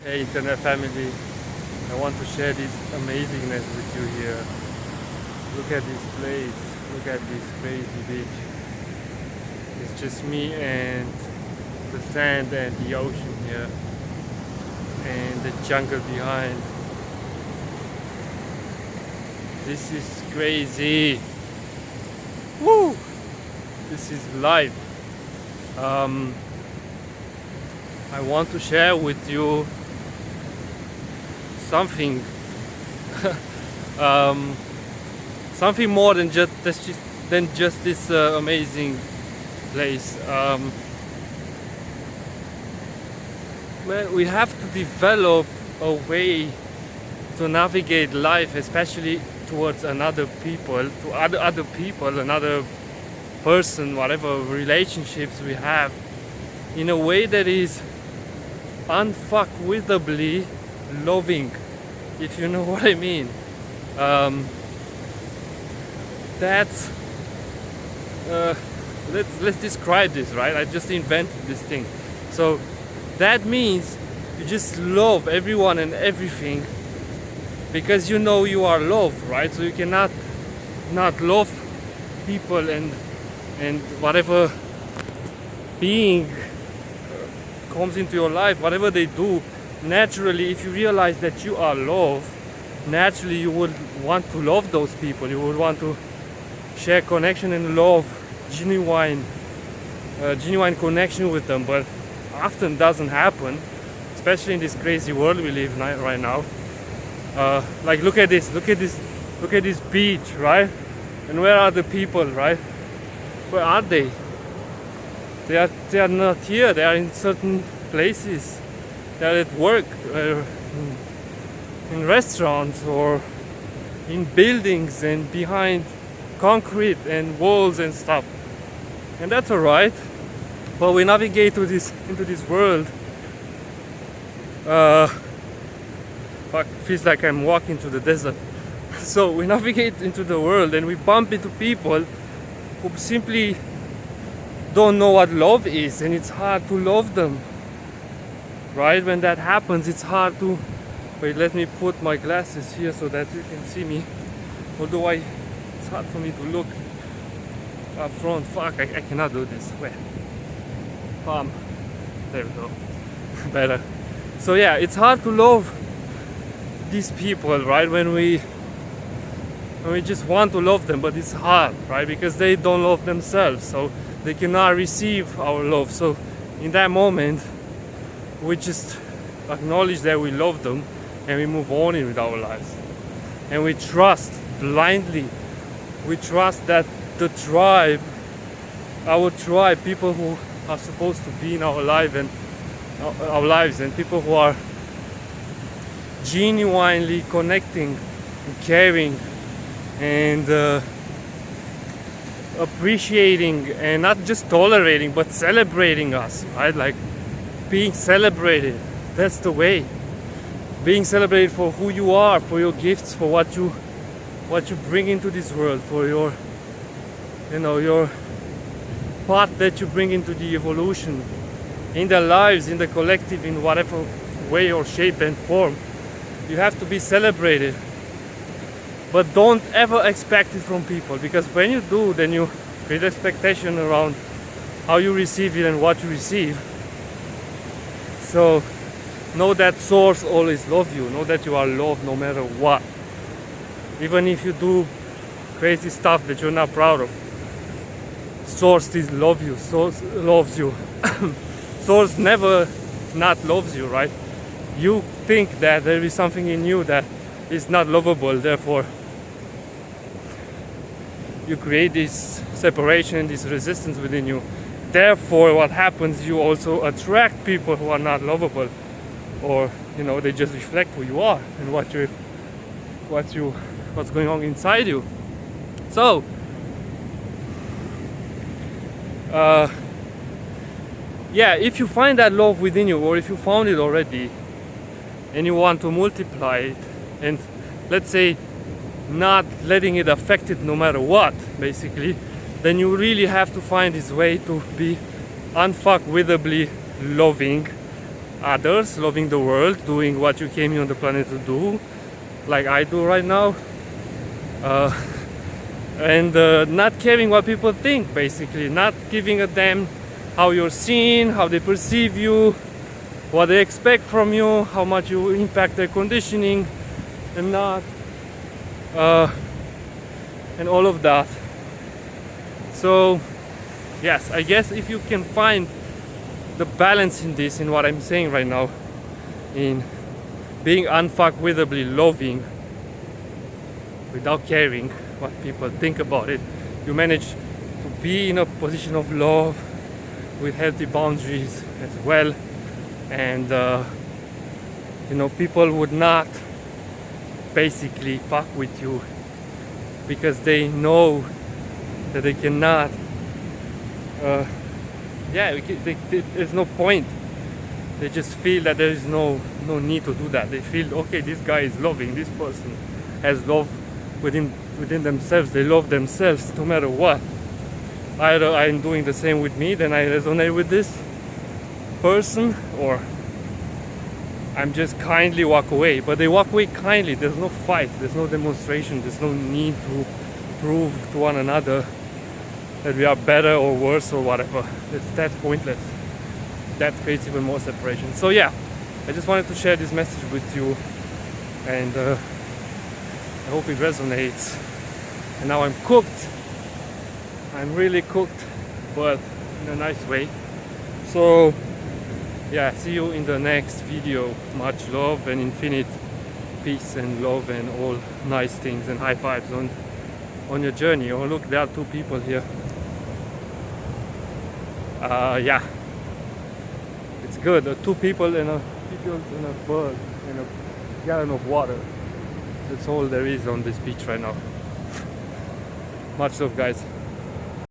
Hey internet family, I want to share this amazingness with you here. Look at this place, look at this crazy beach. It's just me and the sand and the ocean here and the jungle behind. This is crazy. Woo! This is life. I want to share with you something something more than just this amazing place. Man, we have to develop a way to navigate life, especially towards another people, to other people, another person, whatever relationships we have, in a way that is unfuckwitably loving, if you know what I mean. That's let's describe this, right? I just invented this thing. So that means you just love everyone and everything because you know you are loved, right? So you cannot not love people and whatever being comes into your life, whatever they do. Naturally, if you realize that you are loved, naturally you would want to love those people. You would want to share connection and love, genuine connection with them. But often doesn't happen, especially in this crazy world we live in right now. Like look at this beach, right? And where are the people, right? Where are they? They are not here. They are in certain places. They are at work, in restaurants, or in buildings and behind concrete and walls and stuff. And that's alright. But we navigate into this world. Feels like I'm walking to the desert. So we navigate into the world and we bump into people who simply don't know what love is, and it's hard to love them. Right? When that happens, it's hard to... Wait, let me put my glasses here so that you can see me. Although it's hard for me to look up front. Fuck, I cannot do this. Wait. There we go. Better. So yeah, it's hard to love these people, right? When we just want to love them, but it's hard, right? Because they don't love themselves, so they cannot receive our love. So in that moment, we just acknowledge that we love them and we move on with our lives. And we trust blindly. We trust that the tribe, our tribe, people who are supposed to be in our life and our lives, and people who are genuinely connecting and caring and appreciating and not just tolerating but celebrating us, right? Like being celebrated. That's the way. Being celebrated for who you are, for your gifts, for what you bring into this world, for your part that you bring into the evolution, in their lives, in the collective, in whatever way or shape and form. You have to be celebrated. But don't ever expect it from people, because when you do, then you create expectation around how you receive it and what you receive. So know that source always loves you. Know that you are loved no matter what. Even if you do crazy stuff that you're not proud of, source still loves you. Source loves you. Source never not loves you, right? You think that there is something in you that is not lovable, therefore you create this separation, this resistance within you. Therefore what happens, you also attract people who are not lovable, or they just reflect who you are and what's going on inside you. So if you find that love within you, or if you found it already and you want to multiply it, and let's say not letting it affect it no matter what, basically, then you really have to find this way to be unfuckwitably loving, others, loving the world, doing what you came here on the planet to do, like I do right now, and not caring what people think, basically, not giving a damn how you're seen, how they perceive you, what they expect from you, how much you impact their conditioning, and not, and all of that. So yes, I guess if you can find the balance in this, in what I'm saying right now, in being unfuckwhitably loving without caring what people think about it, you manage to be in a position of love with healthy boundaries as well. And you know, people would not basically fuck with you because they know that they cannot there's no point. They just feel that there is no need to do that. They feel, okay, this guy is loving, this person has love within themselves, they love themselves no matter what. Either I'm doing the same with me, then I resonate with this person, or I'm just kindly walk away. But they walk away kindly, there's no fight, there's no demonstration, there's no need to prove to one another that we are better or worse or whatever. That's pointless. That creates even more separation. So yeah, I just wanted to share this message with you, and I hope it resonates. And now I'm cooked. I'm really cooked, but in a nice way. So yeah, see you in the next video. Much love and infinite peace and love and all nice things and high fives on your journey. Oh look, there are two people here. Yeah, it's good. Two people and a bird and a gallon of water. That's all there is on this beach right now. Much love, guys.